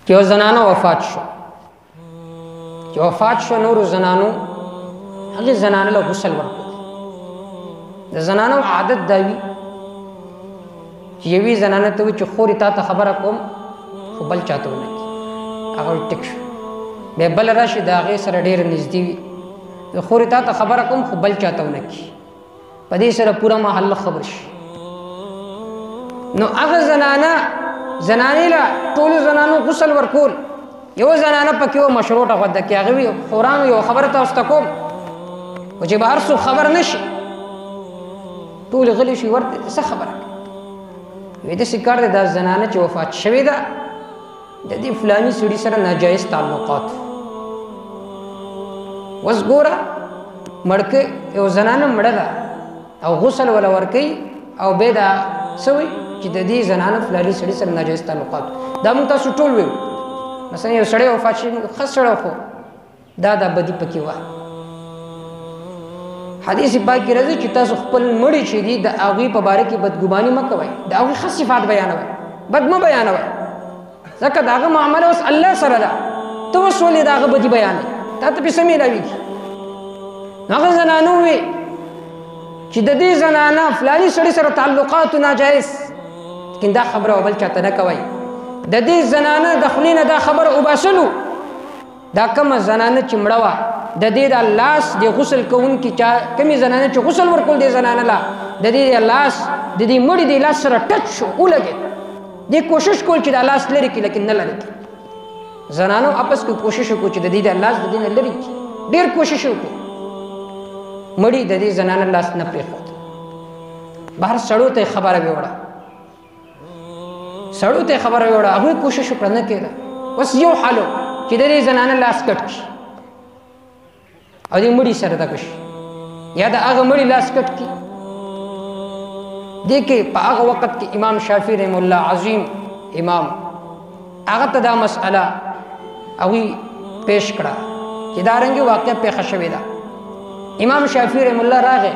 چې یو زنانه وفات شو، چې وفات شو نورو زنانو هغې زنانه له غسل ورکړو. د زنانو عادت دا وي چې یوې زنانه ته وي چې خورې تا ته خبره کوم خو بل چاته ونه کړي، هغه ټیک شو. بیا بل راشي د هغې سره ډېره نږدې وي، خورې تا ته خبره کوم خو بل چاته ونه کړي، په دې سره پوره محله خبر شي. نو هغه زنانې له ټولو زنانو غسل ورکول، یو زنانه پکې وه مشروطه غوده کې، هغې وي خورانو یو خبره تاسو ته کوم، خو چې به هر څوک خبر نه شي ټولې غلې شي ورته څه خبره کوي. وایي داسې کار دی دا زنانه چې وفات شوې ده د دې فلاني سړي سره ناجایز تعلقات. اوس ګوره مړکه یو زنانه مړه ده او غسل ولا ورکوي او بیا دا څه وایي چې د دې زنانه فلاني سړي سره ناجایز تعلقات. دا موږ تاسو ټول ویو، مثلا یو سړی وفات شي ښه سړی خو دا بدي پکې وه. حدیث پاک کې راځي چې تاسو خپل مړي چې دي د هغوی په باره کې بدګماني مه کوئ، د هغوی ښه صفات بیانوئ، بد مه بیانوئ، ځکه د هغه معامله اوس الله سره ده، ته اوس ولې د هغه بدي بیانوې، تا ته پې څه میلاوېږي. هغه زنانو وې چې د دې زنانه فلاني سړي سره تعلقاتو ناجایز، لیکن دا خبره او بل چاته نه کوئ. د دې زنانه د خولې نه دا خبره وباسلو، دا کومه زنانه چې مړه وه د دې د لاس د غسل کوونکي چا کومې زنانه چې غسل ورکول دې زنانه له د دې د لاس د دې مړي د لاس سره ټچ شو ولګېد، دې کوشش کول چې دا لاس لرې کړي لیکن نه لرې کړي. زنانو اپس کې کوشش وکړو چې د دې د لاس د دې نه لرې کړي، ډېر کوشش وکړو، مړي د دې زنانه لاس نه پرېښود. بهر سړو ته خبره ویوړه، سړو ته خبره ویوړه، هغوی کوشش وکړه نه کېده. اوس یو حل چې د دې زنانه لاس کټ کړي او دې مړي سره دغه شي، یا د هغه مړي لاس کټ کړي. دې کې په هغه وخت کې امام شافعي رحم الله عظیم امام هغه ته دا مسئله هغوی پیش کړه چې دا رنګې واقع پېښه شوې ده. امام شافعي رحم الله راغی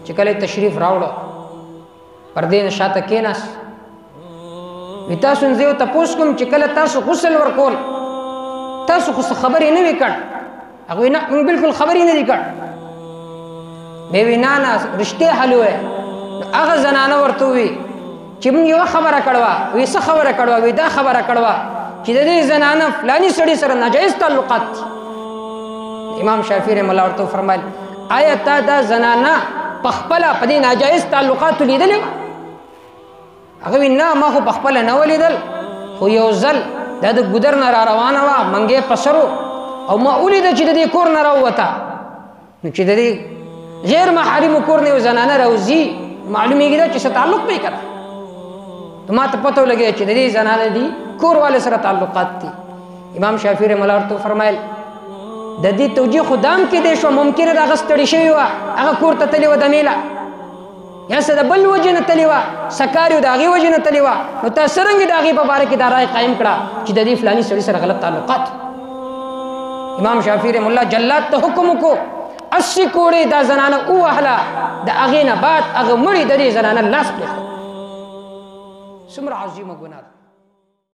چې کله تشریف راوړه پردې نه شاته کېناست، وی تاسو نه زه یو تپوس کوم چې کله تاسو غسل ورکول تاسو خو څه خبرې نه وې کړ؟ هغوی نه موږ بالکل خبرې نه دي کړ. بیا وی نه نه رښتیا حل ووایه. هغه زنانه ورته ووي چې موږ یوه خبره کړې وه. وی څه خبره کړې وه؟ وی دا خبره کړې وه چې د دې زنانه فلاني سړي سره ناجایز تعلقات دي. امام شافعي رحم الله ورته وفرمیل آیا تا دا زنانه په خپله په دې ناجایز تعلقاتو لیدلې وه؟ هغه وی نه ما خو په خپله نه ولیدل، خو یو ځل دا د ګودر نه را روانه وه، منګی په سرو، او ما ولیده چې د دې کور نه راووته. نو چې د دې غیر محارمو کور نه یو زنانه راوځي معلومیږي دا چې څه تعلق به یې که نه. نو ما ته پته ولګېده چې د دې زنانه دي کور والے سره تعلقات دي. امام شافعي رحم الله ورته وفرمیل د دې توجیه خو دام کېدی شوه، ممکنه ده هغه ستړې شوې وه، هغه کور ته تلې وه د میله، یا څه د بل وجې نه تلې وه، سکار یو د هغې وجې نه تلې وه. نو تا څرنګې د هغې په باره کې دا رایې قایم کړه چې د دې فلاني سړي سره غلط تعلقات. امام شافعي رحم الله جلاد ته حکم وکړو 80 کوړې دا زنانه ووهله، د هغې نه بعد هغه مړي د دې زنانه لاس پرېښود. څومره عظیمه ګناه ده.